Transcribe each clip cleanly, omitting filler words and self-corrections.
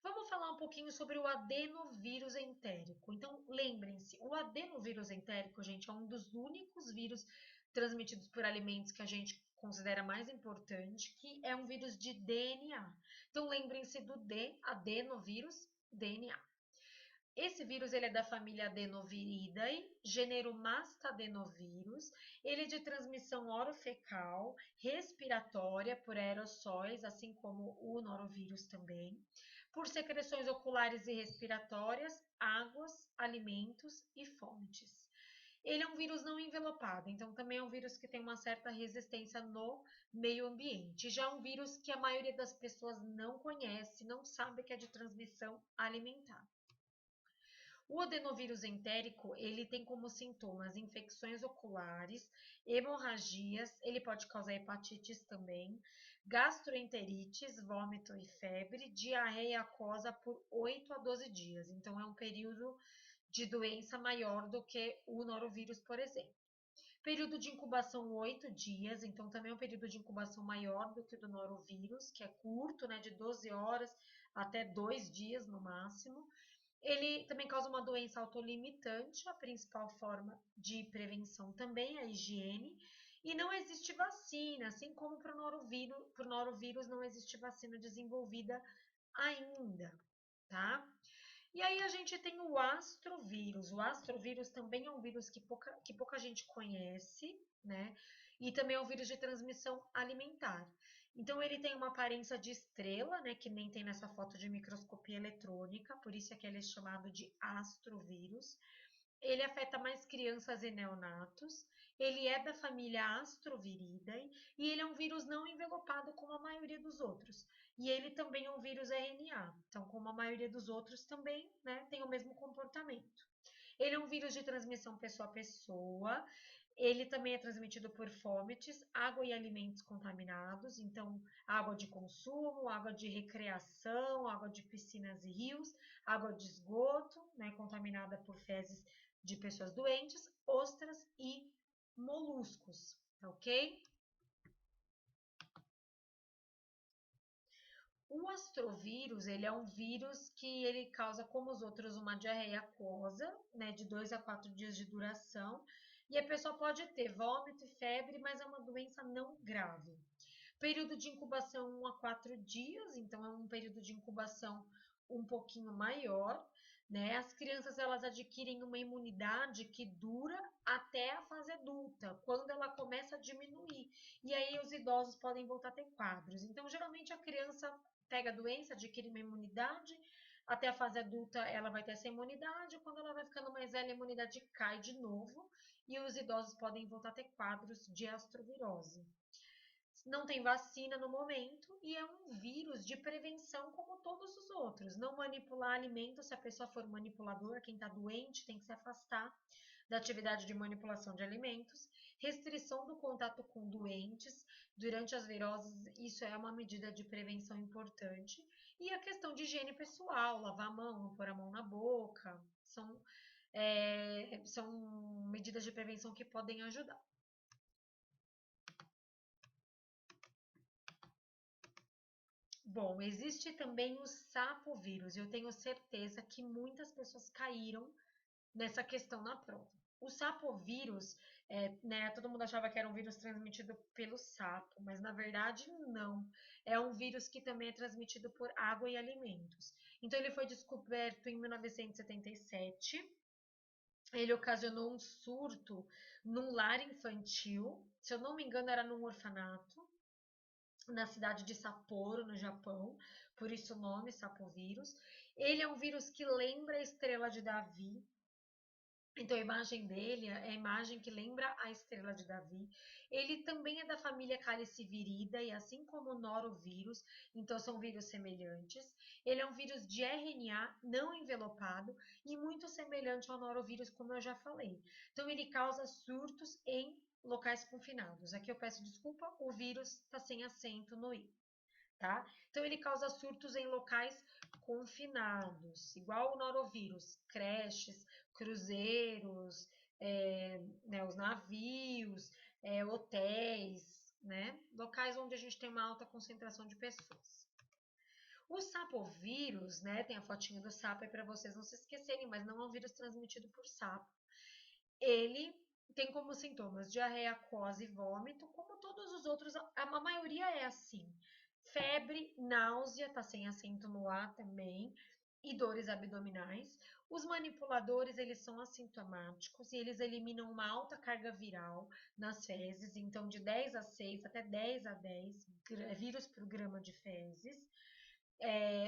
Vamos falar um pouquinho sobre o adenovírus entérico. Então, lembrem-se, o adenovírus entérico, gente, é um dos únicos vírus transmitidos por alimentos que a gente considera mais importante, que é um vírus de DNA. Então, lembrem-se do D, adenovírus, DNA. Esse vírus ele é da família Adenoviridae, gênero Mastadenovirus. Ele é de transmissão orofecal, respiratória por aerossóis, assim como o norovírus também, por secreções oculares e respiratórias, águas, alimentos e fontes. Ele é um vírus não envelopado, então também é um vírus que tem uma certa resistência no meio ambiente. Já é um vírus que a maioria das pessoas não conhece, não sabe que é de transmissão alimentar. O adenovírus entérico, ele tem como sintomas infecções oculares, hemorragias, ele pode causar hepatites também, gastroenterites, vômito e febre, diarreia aquosa por 8 a 12 dias. Então, é um período de doença maior do que o norovírus, por exemplo. Período de incubação 8 dias, então também é um período de incubação maior do que o do norovírus, que é curto, né, de 12 horas até 2 dias no máximo. Ele também causa uma doença autolimitante, a principal forma de prevenção também é a higiene, e não existe vacina, assim como para o norovírus não existe vacina desenvolvida ainda, tá? E aí a gente tem o astrovírus. O astrovírus também é um vírus que pouca gente conhece, né? E também é um vírus de transmissão alimentar. Então ele tem uma aparência de estrela, né? Que nem tem nessa foto de microscopia eletrônica, por isso é que ele é chamado de astrovírus. Ele afeta mais crianças e neonatos. Ele é da família Astroviridae e ele é um vírus não envelopado como a maioria dos outros. E ele também é um vírus RNA. Então, como a maioria dos outros também, né, tem o mesmo comportamento. Ele é um vírus de transmissão pessoa a pessoa. Ele também é transmitido por fomites, água e alimentos contaminados, então água de consumo, água de recreação, água de piscinas e rios, água de esgoto, né, contaminada por fezes de pessoas doentes, ostras e moluscos, ok? O astrovírus, ele é um vírus que ele causa, como os outros, uma diarreia aquosa, né, de 2 a 4 dias de duração, e a pessoa pode ter vômito e febre, mas é uma doença não grave. Período de incubação 1 a 4 dias, então é um período de incubação um pouquinho maior, né? As crianças elas adquirem uma imunidade que dura até a fase adulta, quando ela começa a diminuir. E aí os idosos podem voltar a ter quadros. Então, geralmente a criança pega a doença, adquire uma imunidade, até a fase adulta ela vai ter essa imunidade, quando ela vai ficando mais velha, a imunidade cai de novo e os idosos podem voltar a ter quadros de astrovirose. Não tem vacina no momento e é um vírus de prevenção como todos os outros. Não manipular alimentos, se a pessoa for manipulador, quem está doente tem que se afastar da atividade de manipulação de alimentos. Restrição do contato com doentes durante as viroses, isso é uma medida de prevenção importante. E a questão de higiene pessoal, lavar a mão, não pôr a mão na boca, são medidas de prevenção que podem ajudar. Bom, existe também o sapovírus. Eu tenho certeza que muitas pessoas caíram nessa questão na prova. O sapovírus, né, todo mundo achava que era um vírus transmitido pelo sapo, mas na verdade não. É um vírus que também é transmitido por água e alimentos. Então ele foi descoberto em 1977. Ele ocasionou um surto num lar infantil. Se eu não me engano, era num orfanato na cidade de Sapporo, no Japão, por isso o nome sapovírus. Ele é um vírus que lembra a estrela de Davi. Então a imagem dele é a imagem que lembra a estrela de Davi. Ele também é da família Caliciviridae, assim como o norovírus, então são vírus semelhantes. Ele é um vírus de RNA não envelopado e muito semelhante ao norovírus, como eu já falei. Então ele causa surtos em locais confinados. Aqui eu peço desculpa, o vírus está sem acento no i, tá? Então ele causa surtos em locais confinados, igual o norovírus, creches, cruzeiros, né, os navios, hotéis, né? Locais onde a gente tem uma alta concentração de pessoas. O sapovírus, né, tem a fotinha do sapo aí para vocês não se esquecerem, mas não é um vírus transmitido por sapo. Ele tem como sintomas diarreia, aquosa e vômito, como todos os outros, a maioria é assim. Febre, náusea, tá sem acento no A também, e dores abdominais. Os manipuladores, eles são assintomáticos e eles eliminam uma alta carga viral nas fezes, então de 10 a 6 até 10 a 10 vírus por grama de fezes.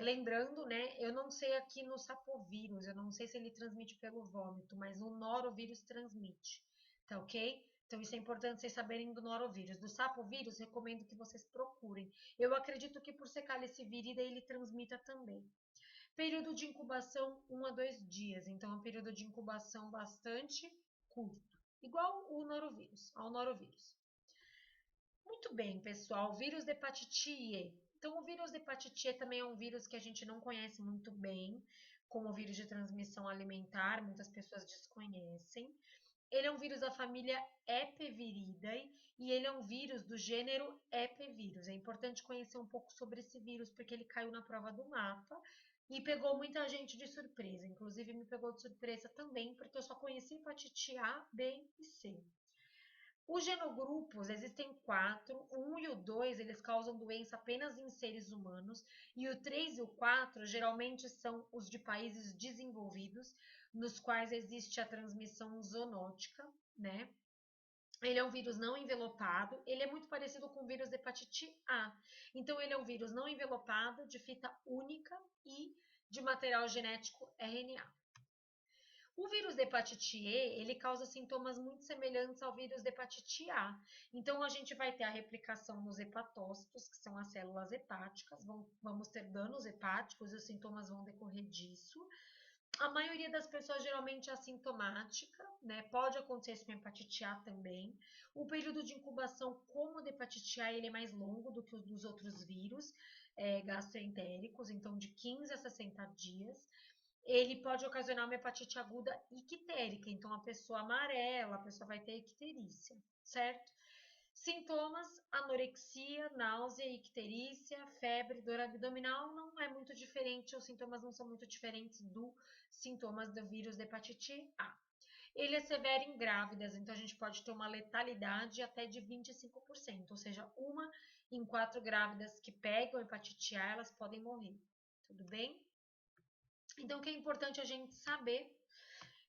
Lembrando, né, eu não sei aqui no sapovírus, eu não sei se ele transmite pelo vômito, mas o norovírus transmite, tá ok? Então isso é importante vocês saberem do norovírus. Do sapovírus, recomendo que vocês procurem. Eu acredito que por ser calicivírida ele transmita também. Período de incubação, 1 a 2 dias. Então é um período de incubação bastante curto. Igual ao norovírus. Muito bem, pessoal. Vírus de hepatite E. Então, o vírus de hepatite E também é um vírus que a gente não conhece muito bem, como vírus de transmissão alimentar, muitas pessoas desconhecem. Ele é um vírus da família Epiviridae e ele é um vírus do gênero Epivírus. É importante conhecer um pouco sobre esse vírus porque ele caiu na prova do mapa e pegou muita gente de surpresa. Inclusive, me pegou de surpresa também, porque eu só conheci hepatite A, B e C. Os genogrupos, existem 4, o 1 e o 2, eles causam doença apenas em seres humanos, e o 3 e o 4 geralmente são os de países desenvolvidos, nos quais existe a transmissão zoonótica, né? Ele é um vírus não envelopado, ele é muito parecido com o vírus da hepatite A. Então, ele é um vírus não envelopado, de fita única e de material genético RNA. O vírus da hepatite E, ele causa sintomas muito semelhantes ao vírus da hepatite A. Então, a gente vai ter a replicação nos hepatócitos, que são as células hepáticas, vamos ter danos hepáticos e os sintomas vão decorrer disso. A maioria das pessoas geralmente é assintomática, né? Pode acontecer isso com hepatite A também. O período de incubação, como o da hepatite A, ele é mais longo do que os dos outros vírus gastroentéricos, então de 15 a 60 dias. Ele pode ocasionar uma hepatite aguda ictérica, então a pessoa amarela, a pessoa vai ter icterícia, certo? Sintomas, anorexia, náusea, icterícia, febre, dor abdominal, não é muito diferente, os sintomas não são muito diferentes dos sintomas do vírus da hepatite A. Ele é severo em grávidas, então a gente pode ter uma letalidade até de 25%, ou seja, 1 em 4 grávidas que pegam hepatite A, elas podem morrer, tudo bem? Então, o que é importante a gente saber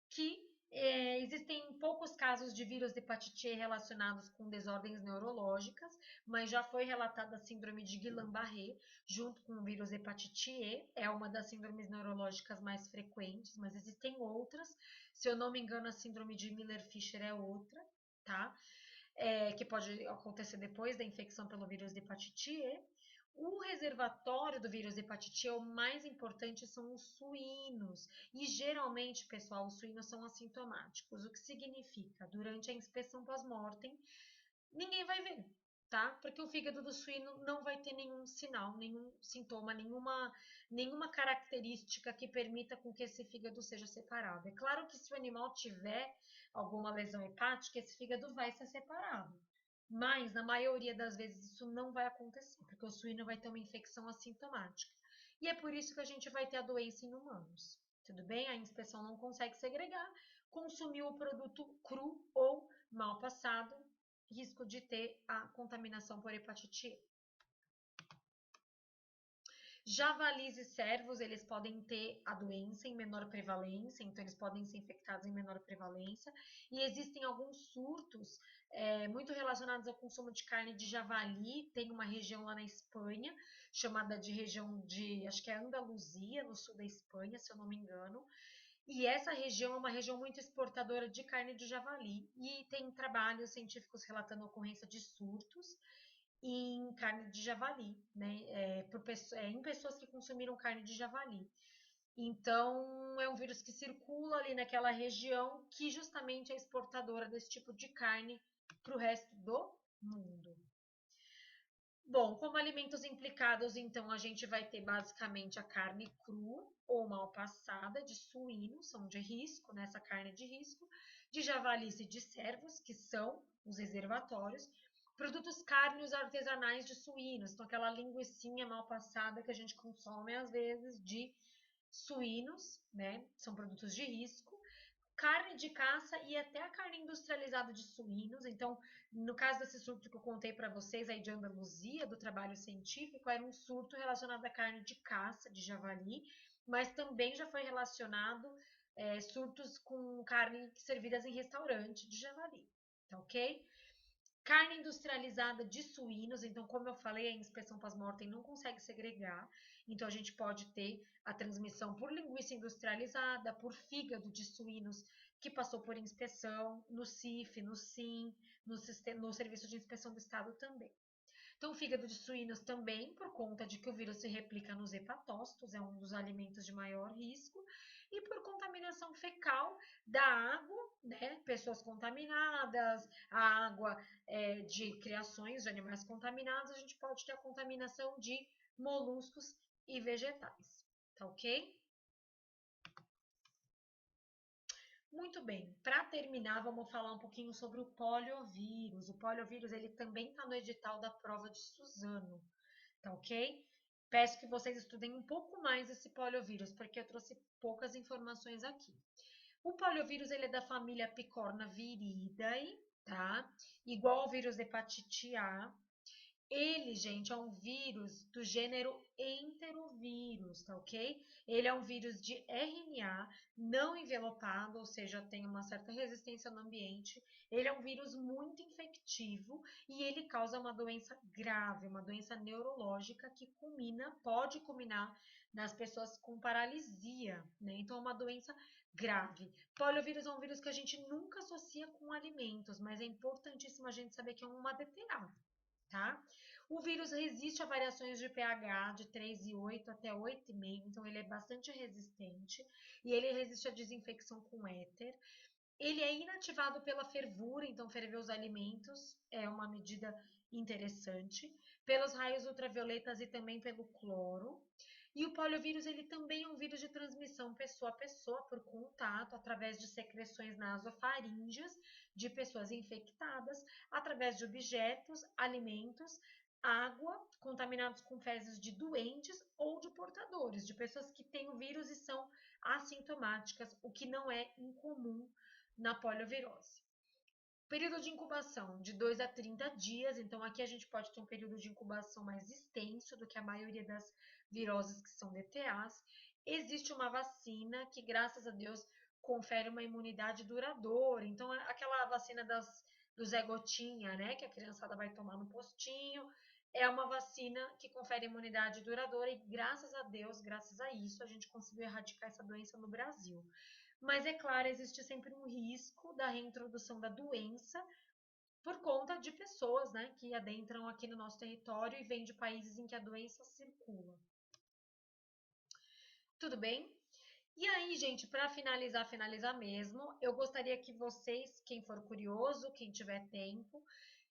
que existem poucos casos de vírus de hepatite E relacionados com desordens neurológicas, mas já foi relatada a síndrome de Guillain-Barré junto com o vírus hepatite E, é uma das síndromes neurológicas mais frequentes, mas existem outras. Se eu não me engano, a síndrome de Miller-Fisher é outra, tá? Que pode acontecer depois da infecção pelo vírus de hepatite E. O reservatório do vírus de hepatite E, o mais importante são os suínos. E geralmente, pessoal, os suínos são assintomáticos, o que significa, durante a inspeção pós-mortem, ninguém vai ver, tá? Porque o fígado do suíno não vai ter nenhum sinal, nenhum sintoma, nenhuma característica que permita com que esse fígado seja separado. É claro que se o animal tiver alguma lesão hepática, esse fígado vai ser separado. Mas, na maioria das vezes, isso não vai acontecer, porque o suíno vai ter uma infecção assintomática. E é por isso que a gente vai ter a doença em humanos. Tudo bem? A inspeção não consegue segregar. Consumiu o produto cru ou mal passado, risco de ter a contaminação por hepatite E. Javalis e cervos, eles podem ter a doença em menor prevalência, então eles podem ser infectados em menor prevalência. E existem alguns surtos muito relacionados ao consumo de carne de javali. Tem uma região lá na Espanha, chamada de região de, acho que é Andaluzia, no sul da Espanha, se eu não me engano. E essa região é uma região muito exportadora de carne de javali. E tem trabalhos científicos relatando a ocorrência de surtos em carne de javali, né? Em pessoas que consumiram carne de javali. Então, é um vírus que circula ali naquela região que justamente é exportadora desse tipo de carne para o resto do mundo. Bom, como alimentos implicados, então, a gente vai ter basicamente a carne crua ou mal passada de suíno, são de risco, nessa carne de risco, de javalis e de cervos, que são os reservatórios, Produtos cárneos artesanais de suínos, então aquela linguicinha mal passada que a gente consome às vezes de suínos, né? São produtos de risco. Carne de caça e até a carne industrializada de suínos. Então, no caso desse surto que eu contei para vocês aí de Andaluzia, do trabalho científico, era um surto relacionado à carne de caça, de javali, mas também já foi relacionado surtos com carne servidas em restaurante de javali, tá ok? Carne industrializada de suínos, então, como eu falei, a inspeção pós-mortem não consegue segregar, então a gente pode ter a transmissão por linguiça industrializada, por fígado de suínos que passou por inspeção, no CIF, no SIM, no Serviço de Inspeção do Estado também. Então, o fígado de suínos também, por conta de que o vírus se replica nos hepatócitos, é um dos alimentos de maior risco, e por contaminação fecal da água, né? Pessoas contaminadas, a água de criações de animais contaminados, a gente pode ter a contaminação de moluscos e vegetais, tá ok? Muito bem, para terminar, vamos falar um pouquinho sobre o poliovírus. O poliovírus ele também está no edital da prova de Suzano, tá ok? Peço que vocês estudem um pouco mais esse poliovírus, porque eu trouxe poucas informações aqui. O poliovírus ele é da família Picornaviridae, tá? Igual ao vírus da hepatite A. Ele, gente, é um vírus do gênero enterovírus, tá ok? Ele é um vírus de RNA não envelopado, ou seja, tem uma certa resistência no ambiente. Ele é um vírus muito infectivo e ele causa uma doença grave, uma doença neurológica que pode culminar nas pessoas com paralisia, né? Então, é uma doença grave. Poliovírus é um vírus que a gente nunca associa com alimentos, mas é importantíssimo a gente saber que é uma DTA, tá? O vírus resiste a variações de pH de 3,8 até 8,5, então ele é bastante resistente e ele resiste à desinfecção com éter. Ele é inativado pela fervura, então ferver os alimentos é uma medida interessante, pelos raios ultravioletas e também pelo cloro. E o poliovírus ele também é um vírus de transmissão pessoa a pessoa por contato, através de secreções nasofaríngeas de pessoas infectadas, através de objetos, alimentos, água, contaminados com fezes de doentes ou de portadores, de pessoas que têm o vírus e são assintomáticas, o que não é incomum na poliovirose. Período de incubação de 2 a 30 dias, então aqui a gente pode ter um período de incubação mais extenso do que a maioria das viroses que são DTAs. Existe uma vacina que, graças a Deus, confere uma imunidade duradoura. Então, aquela vacina do Zé Gotinha, né, que a criançada vai tomar no postinho, é uma vacina que confere imunidade duradoura e, graças a Deus, graças a isso, a gente conseguiu erradicar essa doença no Brasil. Mas, é claro, existe sempre um risco da reintrodução da doença por conta de pessoas, né, que adentram aqui no nosso território e vêm de países em que a doença circula. Tudo bem? E aí, gente, para finalizar mesmo, eu gostaria que vocês, quem for curioso, quem tiver tempo,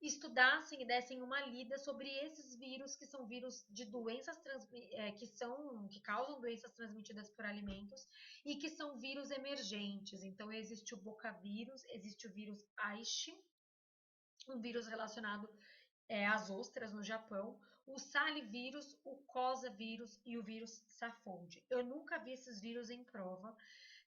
estudassem e dessem uma lida sobre esses vírus que são vírus de doenças que causam doenças transmitidas por alimentos e que são vírus emergentes. Então, existe o bocavírus, existe o vírus Aishi, um vírus relacionado às ostras no Japão, o salivírus, o cosavírus e o vírus Saffold. Eu nunca vi esses vírus em prova,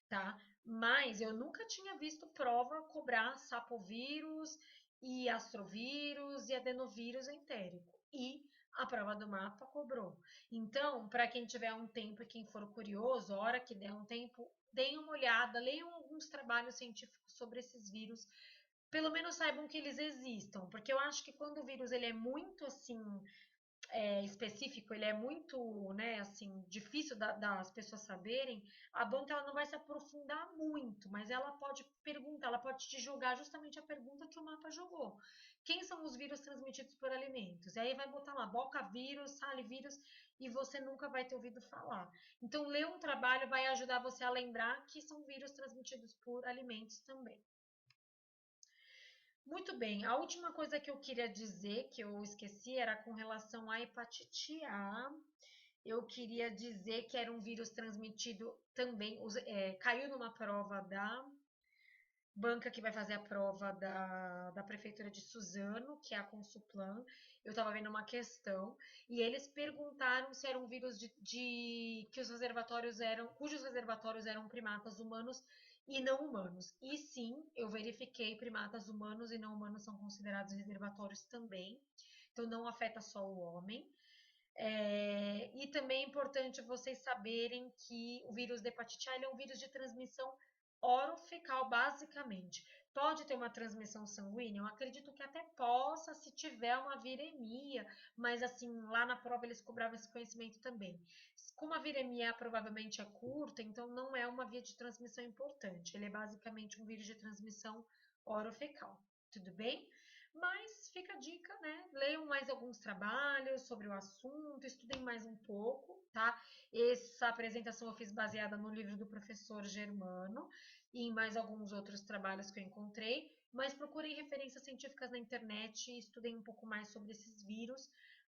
tá? Mas eu nunca tinha visto prova cobrar sapovírus e astrovírus e adenovírus entérico. E a prova do mapa cobrou. Então, para quem tiver um tempo e quem for curioso, a hora que der um tempo, deem uma olhada, leiam alguns trabalhos científicos sobre esses vírus, pelo menos saibam que eles existam, porque eu acho que quando o vírus ele é muito assim específico, ele é muito, né, assim, difícil das pessoas saberem, a banca ela não vai se aprofundar muito, mas ela pode perguntar, ela pode te jogar justamente a pergunta que o mapa jogou. Quem são os vírus transmitidos por alimentos? E aí vai botar lá, bocavírus, salivírus, e você nunca vai ter ouvido falar. Então, ler um trabalho vai ajudar você a lembrar que são vírus transmitidos por alimentos também. Muito bem, a última coisa que eu queria dizer, que eu esqueci, era com relação à hepatite A. Eu queria dizer que era um vírus transmitido também, caiu numa prova banca que vai fazer a prova da prefeitura de Suzano, que é a Consuplan. Eu estava vendo uma questão e eles perguntaram se era um vírus que os reservatórios eram, cujos reservatórios eram primatas humanos e não humanos. E sim, eu verifiquei, primatas humanos e não humanos são considerados reservatórios também. Então não afeta só o homem. E também é importante vocês saberem que o vírus da hepatite A é um vírus de transmissão orofecal, basicamente. Pode ter uma transmissão sanguínea? Eu acredito que até possa, se tiver uma viremia, mas assim, lá na prova eles cobravam esse conhecimento também. Como a viremia provavelmente é curta, então não é uma via de transmissão importante. Ele é basicamente um vírus de transmissão orofecal. Tudo bem? Mas fica a dica, né? Leiam mais alguns trabalhos sobre o assunto, estudem mais um pouco, tá? Essa apresentação eu fiz baseada no livro do professor Germano e em mais alguns outros trabalhos que eu encontrei, mas procurem referências científicas na internet e estudem um pouco mais sobre esses vírus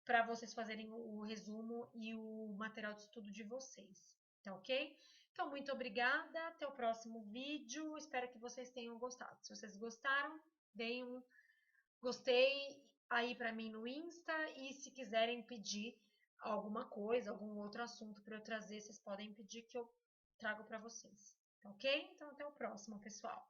para vocês fazerem o resumo e o material de estudo de vocês, tá ok? Então, muito obrigada, até o próximo vídeo, espero que vocês tenham gostado. Se vocês gostaram, deem um gostei aí para mim no Insta e se quiserem pedir alguma coisa, algum outro assunto para eu trazer, vocês podem pedir que eu trago para vocês, tá ok? Então até o próximo, pessoal.